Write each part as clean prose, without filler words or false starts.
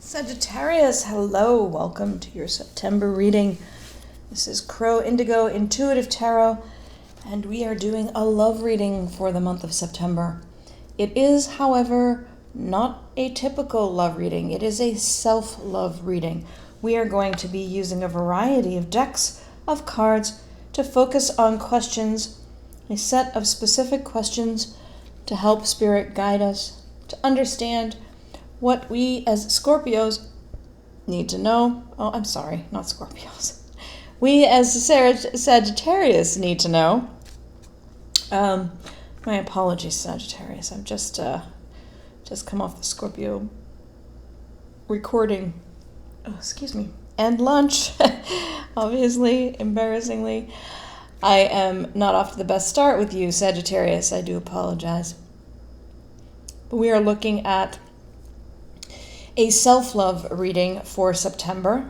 Sagittarius, hello, welcome to your September reading. This is Crow Indigo Intuitive Tarot, and we are doing a love reading for the month of September. It is, however, not a typical love reading. It is a self-love reading. We are going to be using a variety of decks of cards to focus on questions, a set of specific questions to help Spirit guide us to understand what we as Scorpios need to know. Oh, I'm sorry, not Scorpios. We as Sagittarius need to know. My apologies, Sagittarius. I've just come off the Scorpio recording. Oh, excuse me. And lunch, obviously, embarrassingly. I am not off to the best start with you, Sagittarius. I do apologize. But we are looking at a self-love reading for September,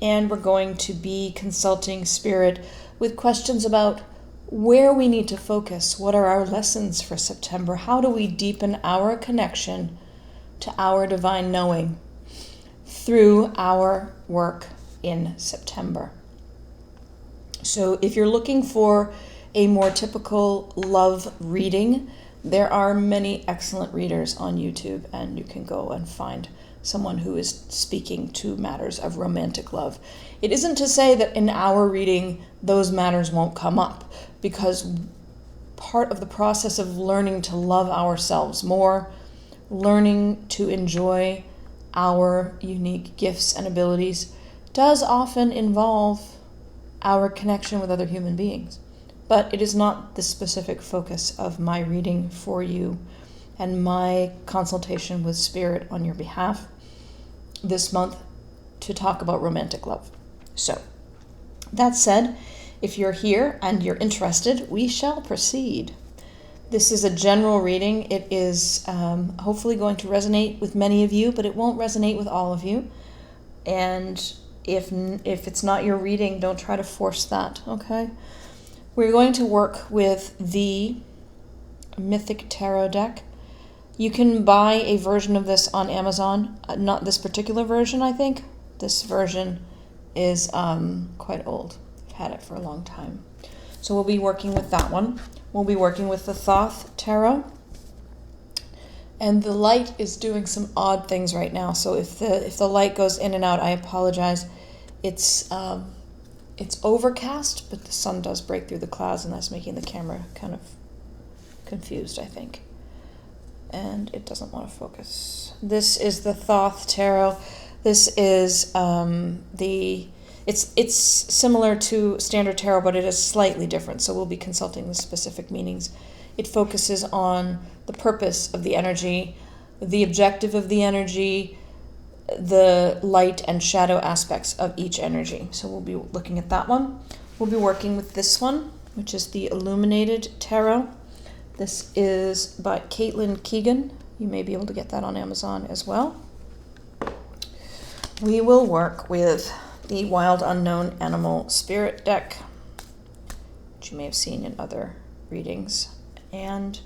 and we're going to be consulting Spirit with questions about where we need to focus, what are our lessons for September, how do we deepen our connection to our divine knowing through our work in September. So if you're looking for a more typical love reading, there are many excellent readers on YouTube, and you can go and find someone who is speaking to matters of romantic love. It isn't to say that in our reading those matters won't come up, because part of the process of learning to love ourselves more, learning to enjoy our unique gifts and abilities, does often involve our connection with other human beings. But it is not the specific focus of my reading for you and my consultation with Spirit on your behalf this month to talk about romantic love. So, that said, if you're here and you're interested, we shall proceed. This is a general reading. It is hopefully going to resonate with many of you, but it won't resonate with all of you. And if it's not your reading, don't try to force that, okay? We're going to work with the Mythic Tarot deck. You can buy a version of this on Amazon. Not this particular version, I think. This version is quite old. I've had it for a long time. So we'll be working with that one. We'll be working with the Thoth Tarot. And the light is doing some odd things right now. So if the light goes in and out, I apologize. It's overcast, but the sun does break through the clouds, and that's making the camera kind of confused, I think. And it doesn't want to focus. This is the Thoth Tarot. This is it's similar to Standard Tarot, but it is slightly different, so we'll be consulting the specific meanings. It focuses on the purpose of the energy, the objective of the energy, the light and shadow aspects of each energy. So we'll be looking at that one. We'll be working with this one, which is the Illuminated Tarot. This is by Caitlin Keegan. You may be able to get that on Amazon as well. We will work with the Wild Unknown Animal Spirit deck, which you may have seen in other readings. And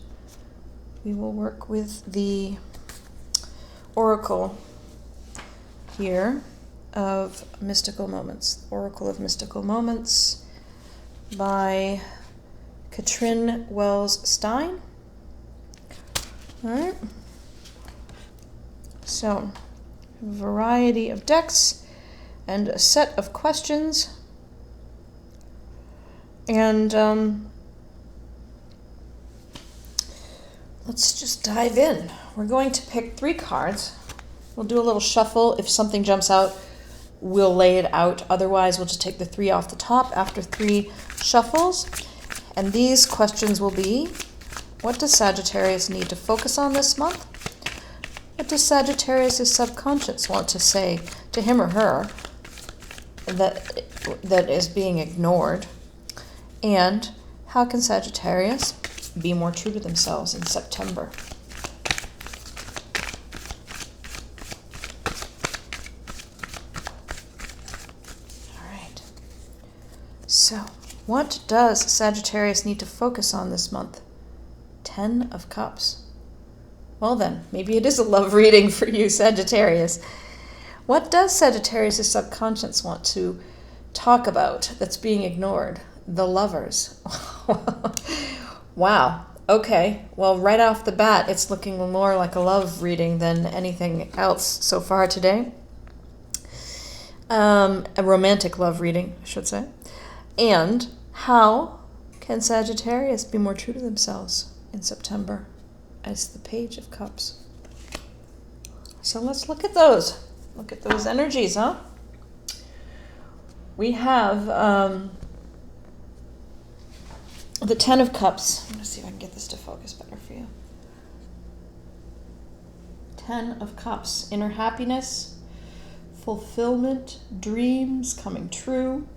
we will work with the Oracle here of Mystical Moments. Oracle of Mystical Moments by Katrin Wells Stein. All right. So, a variety of decks and a set of questions. And let's just dive in. We're going to pick 3 cards. We'll do a little shuffle. If something jumps out, we'll lay it out. Otherwise, we'll just take the 3 off the top after 3 shuffles. And these questions will be, what does Sagittarius need to focus on this month? What does Sagittarius' subconscious want to say to him or her that is being ignored? And how can Sagittarius be more true to themselves in September? So, what does Sagittarius need to focus on this month? 10 of Cups. Well then, maybe it is a love reading for you, Sagittarius. What does Sagittarius' subconscious want to talk about that's being ignored? The Lovers. Wow. Okay. Well, right off the bat, it's looking more like a love reading than anything else so far today. A romantic love reading, I should say. And how can Sagittarius be more true to themselves in September as the Page of Cups? So let's look at those. Look at those energies, huh? We have the Ten of Cups. I'm going to see if I can get this to focus better for you. Ten of Cups. Inner happiness, fulfillment, dreams coming true,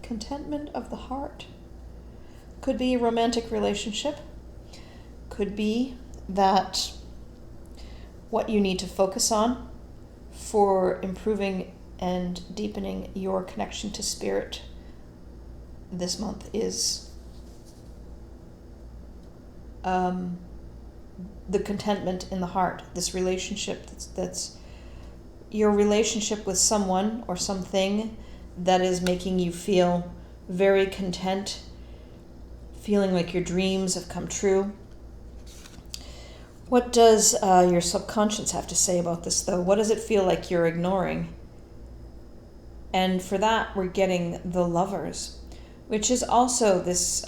contentment of the heart. Could be a romantic relationship. Could be that what you need to focus on for improving and deepening your connection to spirit this month is the contentment in the heart, this relationship that's your relationship with someone or something that is making you feel very content, feeling like your dreams have come true. What does your subconscious have to say about this, though? What does it feel like you're ignoring? And for that, we're getting the Lovers, which is also this,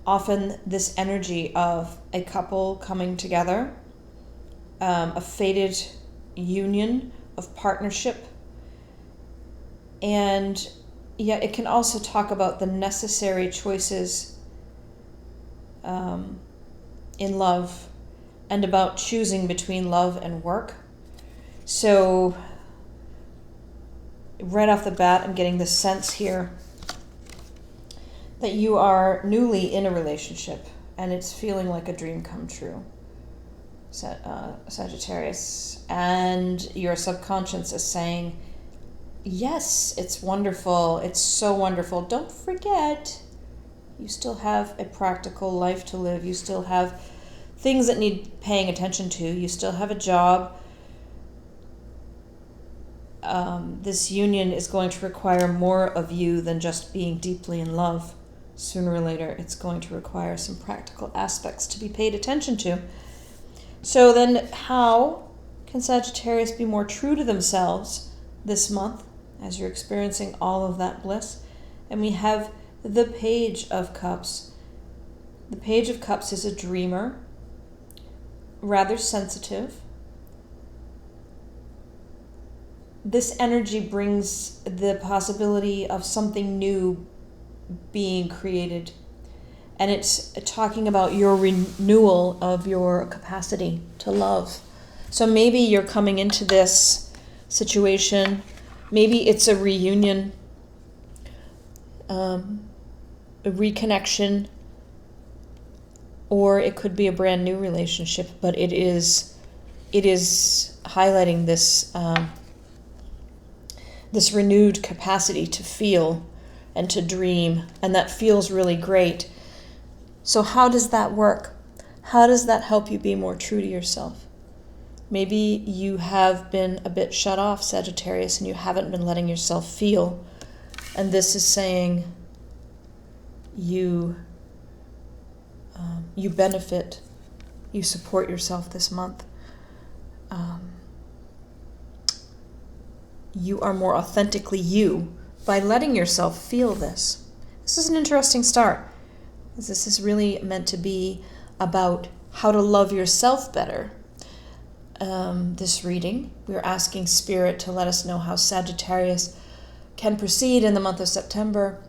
often this energy of a couple coming together, a fated union of partnership. And yet it can also talk about the necessary choices in love and about choosing between love and work. So right off the bat, I'm getting the sense here that you are newly in a relationship and it's feeling like a dream come true, Sagittarius. And your subconscious is saying, yes, it's wonderful. It's so wonderful. Don't forget, you still have a practical life to live. You still have things that need paying attention to. You still have a job. This union is going to require more of you than just being deeply in love. Sooner or later, it's going to require some practical aspects to be paid attention to. So then how can Sagittarius be more true to themselves this month as you're experiencing all of that bliss? And we have the Page of Cups. The Page of Cups is a dreamer, rather sensitive. This energy brings the possibility of something new being created. And it's talking about your renewal of your capacity to love. So maybe you're coming into this situation, maybe it's a reunion, a reconnection, or it could be a brand new relationship, but it is highlighting this this renewed capacity to feel and to dream, and that feels really great. So how does that work? How does that help you be more true to yourself? Maybe you have been a bit shut off, Sagittarius, and you haven't been letting yourself feel, and this is saying you benefit, you support yourself this month. You are more authentically you by letting yourself feel this. This is an interesting start. This is really meant to be about how to love yourself better. This reading, we're asking Spirit to let us know how Sagittarius can proceed in the month of September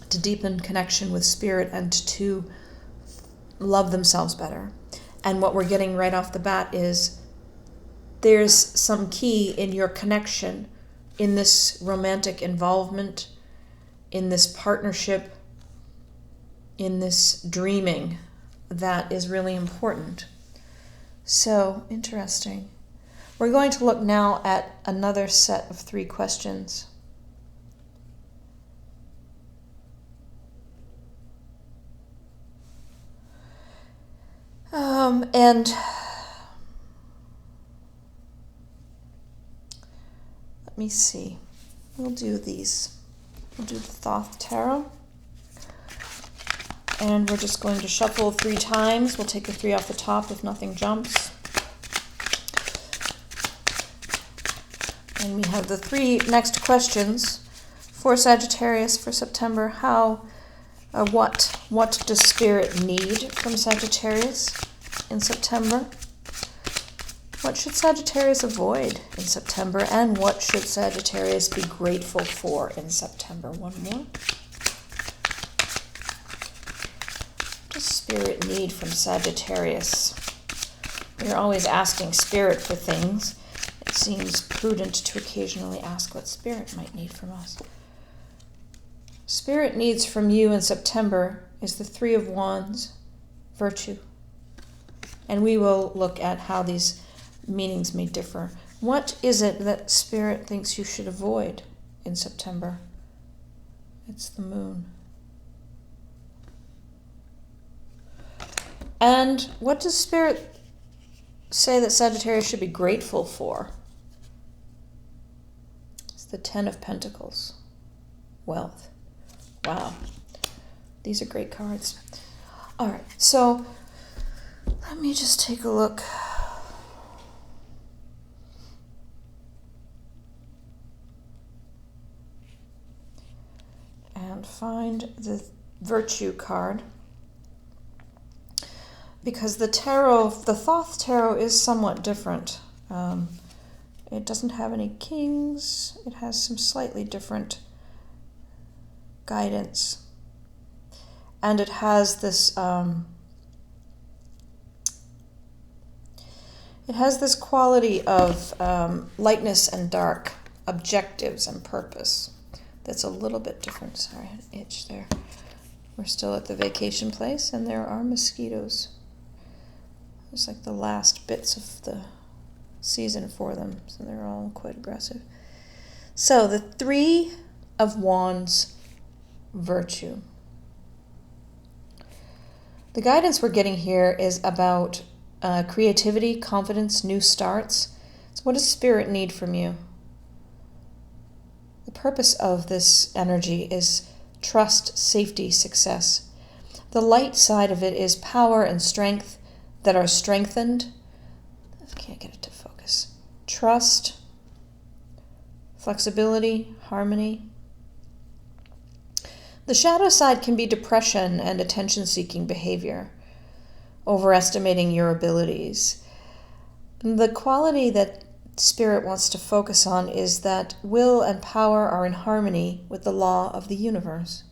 to deepen connection with Spirit and to love themselves better. And what we're getting right off the bat is there's some key in your connection, in this romantic involvement, in this partnership, in this dreaming that is really important. So interesting. We're going to look now at another set of 3 questions. And Let me see. We'll do these. We'll do the Thoth Tarot. And we're just going to shuffle 3 times. We'll take the 3 off the top if nothing jumps. And we have the 3 next questions for Sagittarius for September. What does Spirit need from Sagittarius in September? What should Sagittarius avoid in September? And what should Sagittarius be grateful for in September? One more. What does Spirit need from Sagittarius? We're always asking Spirit for things. It seems prudent to occasionally ask what Spirit might need from us. Spirit needs from you in September is the 3 of Wands, virtue. And we will look at how these meanings may differ. What is it that Spirit thinks you should avoid in September? It's the moon. And what does Spirit say that Sagittarius should be grateful for? It's the 10 of Pentacles. Wealth. Wow. These are great cards. All right, so let me just take a look. And find the Virtue card. Because the Thoth Tarot is somewhat different. It doesn't have any kings. It has some slightly different guidance. And it has this quality of lightness and dark, objectives and purpose. That's a little bit different. Sorry, I had an itch there. We're still at the vacation place, and there are mosquitoes. It's like the last bits of the season for them, so they're all quite aggressive. So the 3 of Wands, virtue. The guidance we're getting here is about creativity, confidence, new starts. So what does Spirit need from you? The purpose of this energy is trust, safety, success. The light side of it is power and strength that are strengthened. I can't get it to focus. Trust, flexibility, harmony. The shadow side can be depression and attention-seeking behavior, overestimating your abilities. The quality that Spirit wants to focus on is that will and power are in harmony with the law of the universe.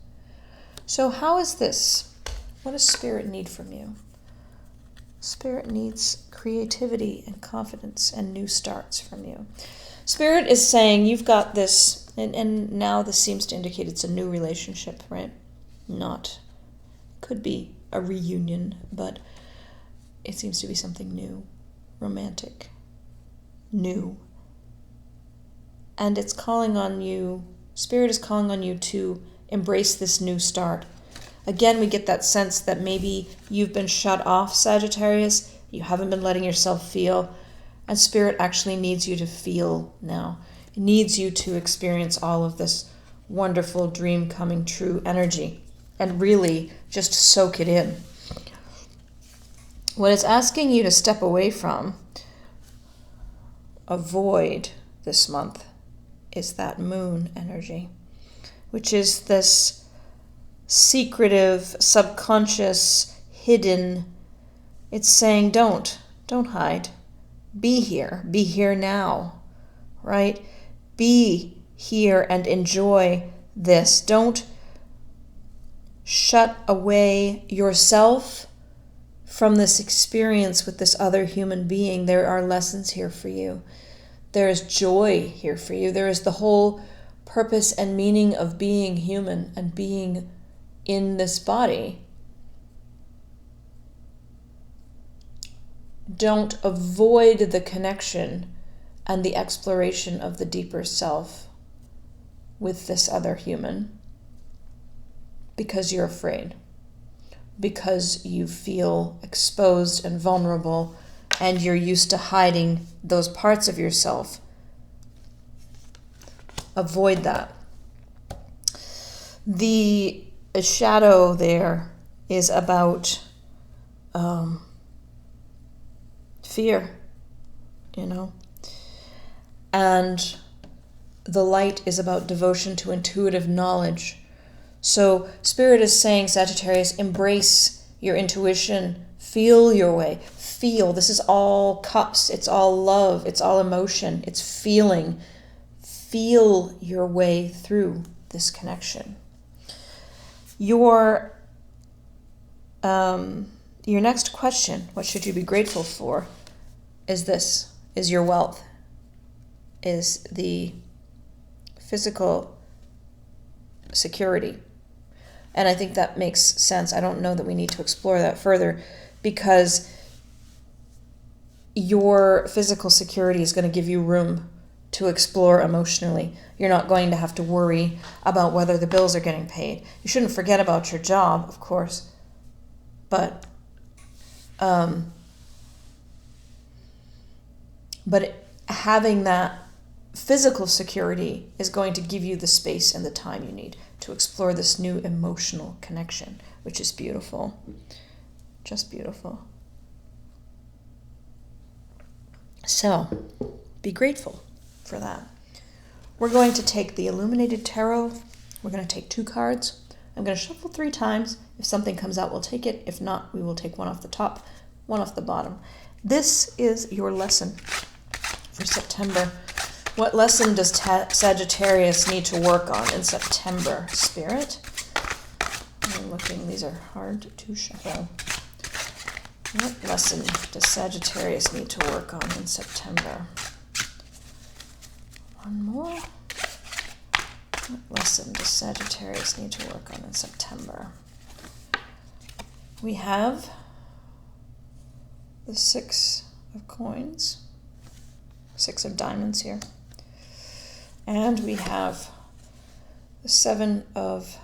So how is this? What does Spirit need from you? Spirit needs creativity and confidence and new starts from you. Spirit is saying you've got this, and now this seems to indicate it's a new relationship, right? Could be a reunion, but it seems to be something new, romantic, new. And it's calling on you, Spirit is calling on you to embrace this new start. Again, we get that sense that maybe you've been shut off, Sagittarius. You haven't been letting yourself feel. And Spirit actually needs you to feel now. It needs you to experience all of this wonderful dream coming true energy and really just soak it in. What it's asking you to step away from, avoid this month, is that moon energy, which is this secretive, subconscious, hidden. It's saying don't hide. Be here now, right? Be here and enjoy this. Don't shut away yourself from this experience with this other human being. There are lessons here for you. There is joy here for you. There is the whole purpose and meaning of being human and being in this body. Don't avoid the connection and the exploration of the deeper self with this other human because you're afraid, because you feel exposed and vulnerable, and you're used to hiding those parts of yourself avoid that. The shadow there is about fear, you know, and the light is about devotion to intuitive knowledge. So Spirit is saying, Sagittarius, embrace your intuition, feel your way, feel. This is all cups, it's all love, it's all emotion, it's feeling. Feel your way through this connection. Your next question, what should you be grateful for, is this, is your wealth, is the physical security. And I think that makes sense. I don't know that we need to explore that further, because your physical security is going to give you room to explore emotionally. You're not going to have to worry about whether the bills are getting paid. You shouldn't forget about your job, of course, but having that physical security is going to give you the space and the time you need to explore this new emotional connection, which is beautiful. Just beautiful. So, be grateful for that. We're going to take the Illuminated Tarot. We're going to take 2 cards. I'm going to shuffle 3 times. If something comes out, we'll take it. If not, we will take one off the top, one off the bottom. This is your lesson for September. What lesson does Sagittarius need to work on in September, Spirit? I'm looking, these are hard to shuffle. What lesson does Sagittarius need to work on in September? One more. What lesson does Sagittarius need to work on in September? We have the 6 of coins, 6 of diamonds here. And we have the 7 of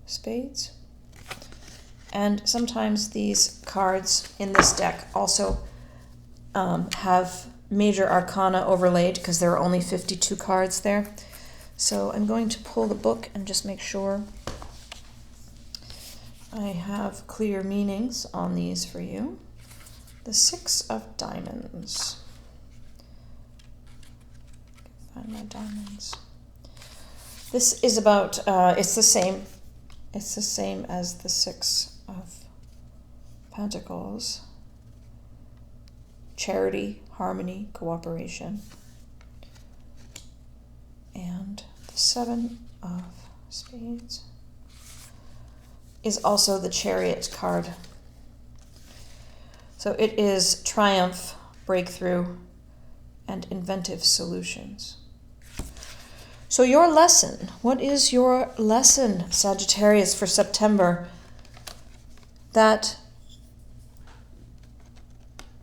spades. And sometimes these cards in this deck also have major arcana overlaid, because there are only 52 cards there. So I'm going to pull the book and just make sure I have clear meanings on these for you. The 6 of diamonds. Find my diamonds. This is about, it's the same as the 6 of Pentacles. Charity, harmony, cooperation. And the 7 of spades is also the Chariot card. So it is triumph, breakthrough, and inventive solutions. So your lesson, what is your lesson, Sagittarius, for September? That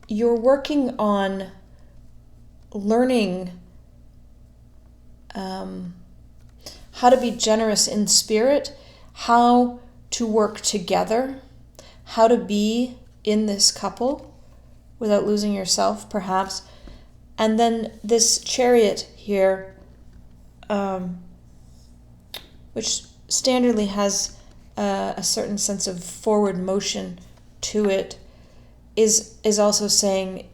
you're working on learning how to be generous in spirit, how to work together, how to be in this couple without losing yourself, perhaps. And then this Chariot here, which standardly has a certain sense of forward motion to it, is also saying,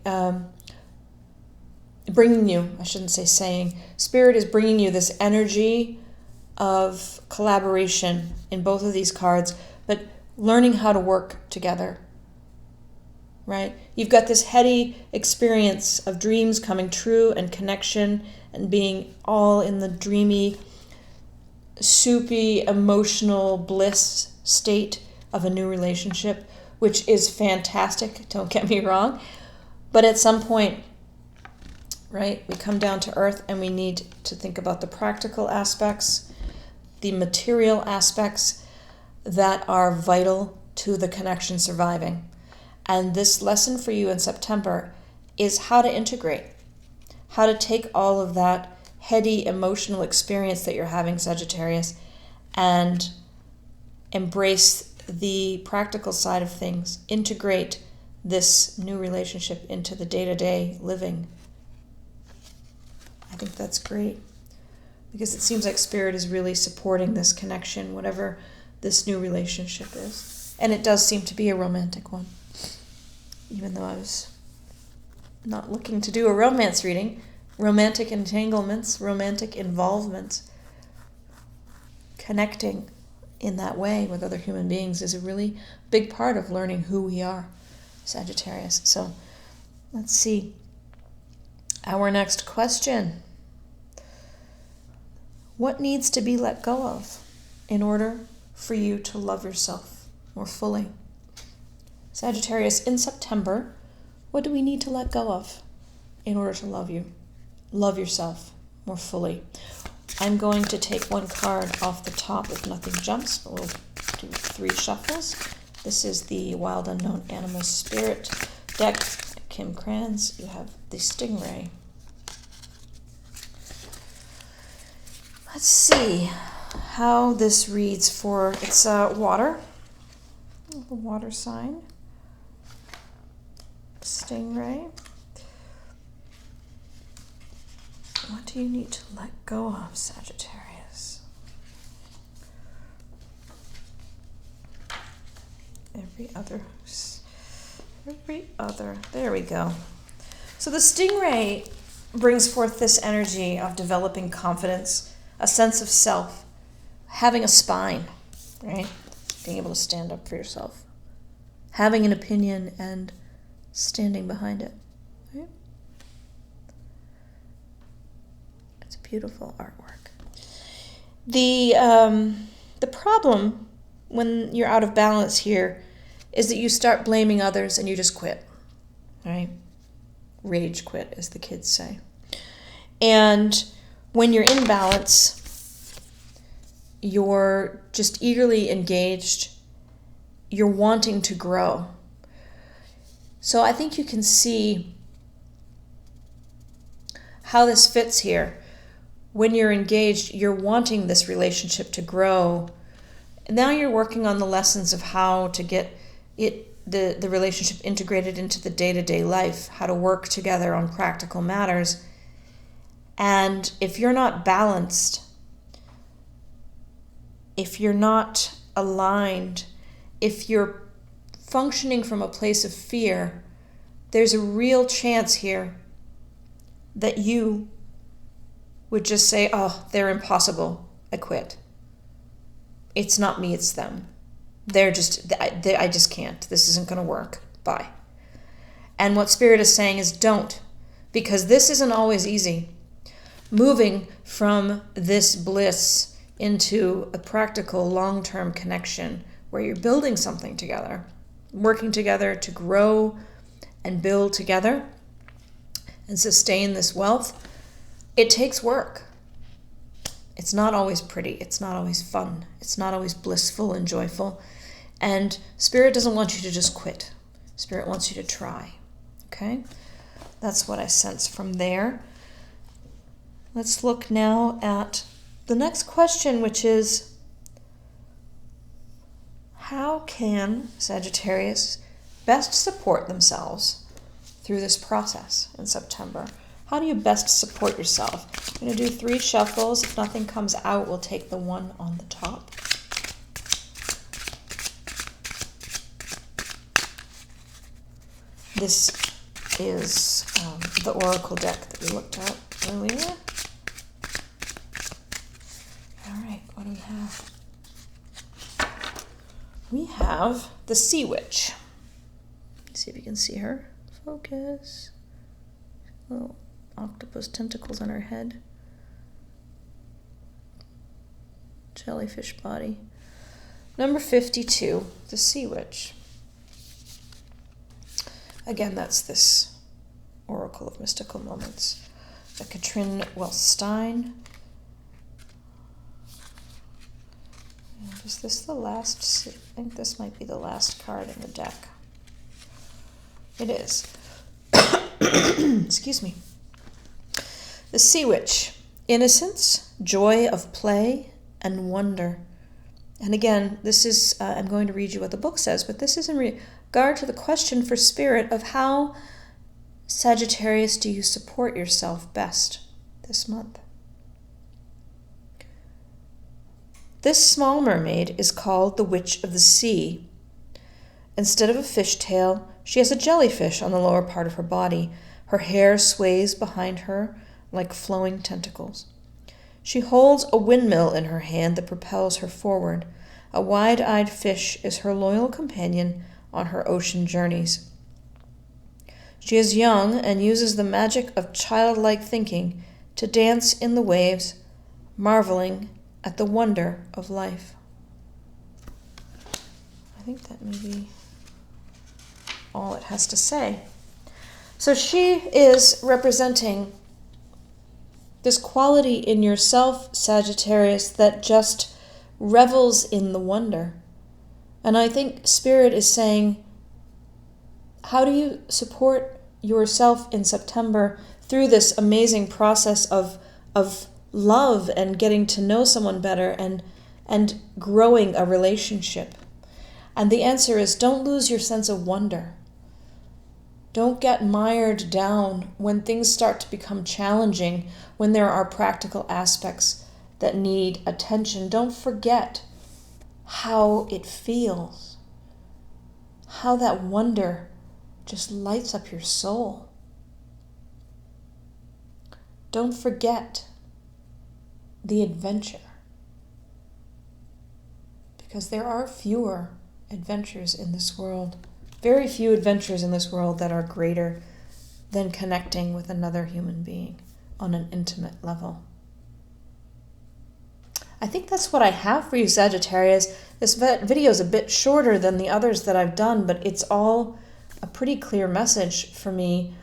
bringing you, I shouldn't say saying, Spirit is bringing you this energy of collaboration in both of these cards, but learning how to work together, right? You've got this heady experience of dreams coming true and connection and being all in the dreamy, soupy, emotional bliss state of a new relationship, which is fantastic, don't get me wrong. But at some point, right, we come down to earth and we need to think about the practical aspects, the material aspects that are vital to the connection surviving. And this lesson for you in September is how to integrate, how to take all of that heady emotional experience that you're having, Sagittarius, and embrace the practical side of things, integrate this new relationship into the day-to-day living. I think that's great. because it seems like Spirit is really supporting this connection, whatever this new relationship is. And it does seem to be a romantic one, even though I was not looking to do a romance reading. Romantic entanglements, romantic involvements, connecting in that way with other human beings is a really big part of learning who we are, Sagittarius. So let's see. Our next question. What needs to be let go of in order for you to love yourself more fully? Sagittarius, in September, what do we need to let go of in order to love yourself more fully? I'm going to take one card off the top if nothing jumps, but we'll do 3 shuffles. This is the Wild Unknown Animal Spirit deck. Kim Kranz, you have the Stingray. Let's see how this reads for, it's water, the water sign, Stingray. What do you need to let go of, Sagittarius? Every other, there we go. So the Stingray brings forth this energy of developing confidence, a sense of self, having a spine, right? Being able to stand up for yourself, having an opinion and standing behind it, right? It's beautiful artwork. The problem when you're out of balance here is that you start blaming others and you just quit, right? Rage quit, as the kids say. And when you're in balance, you're just eagerly engaged. You're wanting to grow. So I think you can see how this fits here. When you're engaged, you're wanting this relationship to grow. Now you're working on the lessons of how to get the relationship integrated into the day-to-day life, how to work together on practical matters. And if you're not balanced, if you're not aligned, if you're functioning from a place of fear, there's a real chance here that you would just say, oh, they're impossible, I quit. It's not me, it's them. I just can't. This isn't going to work. Bye. And what Spirit is saying is don't, because this isn't always easy. Moving from this bliss into a practical long-term connection where you're building something together, working together to grow and build together and sustain this wealth, it takes work. It's not always pretty. It's not always fun. It's not always blissful and joyful. And Spirit doesn't want you to just quit. Spirit wants you to try. Okay? That's what I sense from there. Let's look now at the next question, which is, how can Sagittarius best support themselves through this process in September? How do you best support yourself? I'm going to do 3 shuffles. If nothing comes out, we'll take the one on the top. This is the Oracle deck that we looked at earlier. All right, what do we have? We have the Sea Witch. Let's see if you can see her. Focus. Little octopus tentacles on her head. Jellyfish body. Number 52, the Sea Witch. Again, that's this Oracle of Mystical Moments. The Katrin Wellstein. And is this the last? I think this might be the last card in the deck. It is. Excuse me. The Sea Witch. Innocence, joy of play, and wonder. And again, this is, I'm going to read you what the book says, but this is in regard to the question for Spirit of how, Sagittarius, do you support yourself best this month? This small mermaid is called the Witch of the Sea. Instead of a fishtail, she has a jellyfish on the lower part of her body. Her hair sways behind her like flowing tentacles. She holds a windmill in her hand that propels her forward. A wide-eyed fish is her loyal companion on her ocean journeys. She is young and uses the magic of childlike thinking to dance in the waves, marveling at the wonder of life. I think that may be all it has to say. So she is representing this quality in yourself, Sagittarius, that just revels in the wonder. And I think Spirit is saying, how do you support yourself in September through this amazing process of love and getting to know someone better and growing a relationship? And the answer is, don't lose your sense of wonder. Don't get mired down when things start to become challenging, when there are practical aspects that need attention. Don't forget how it feels, how that wonder just lights up your soul. Don't forget the adventure, because there are fewer adventures in this world, very few adventures in this world that are greater than connecting with another human being on an intimate level. I think that's what I have for you, Sagittarius. This video is a bit shorter than the others that I've done, but it's all a pretty clear message for me.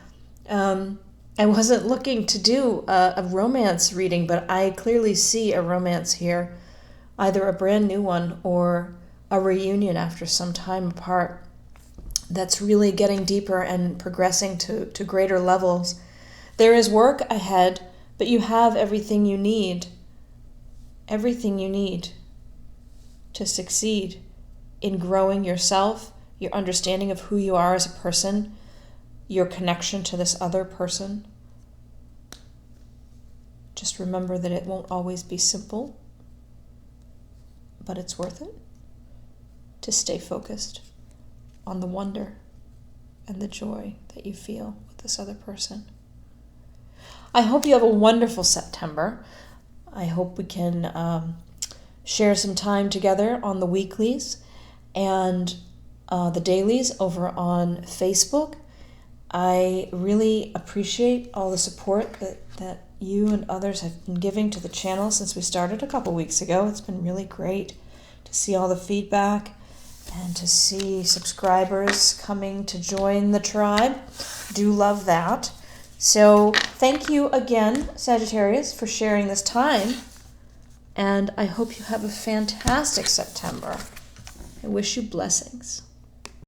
I wasn't looking to do a romance reading, but I clearly see a romance here, either a brand new one or a reunion after some time apart that's really getting deeper and progressing to greater levels. There is work ahead, but you have everything you need to succeed in growing yourself, your understanding of who you are as a person, your connection to this other person. Just remember that it won't always be simple, but it's worth it to stay focused on the wonder and the joy that you feel with this other person. I hope you have a wonderful September. I hope we can share some time together on the weeklies and the dailies over on Facebook. I really appreciate all the support that you and others have been giving to the channel since we started a couple weeks ago. It's been really great to see all the feedback and to see subscribers coming to join the tribe. Do love that. So thank you again, Sagittarius, for sharing this time. And I hope you have a fantastic September. I wish you blessings.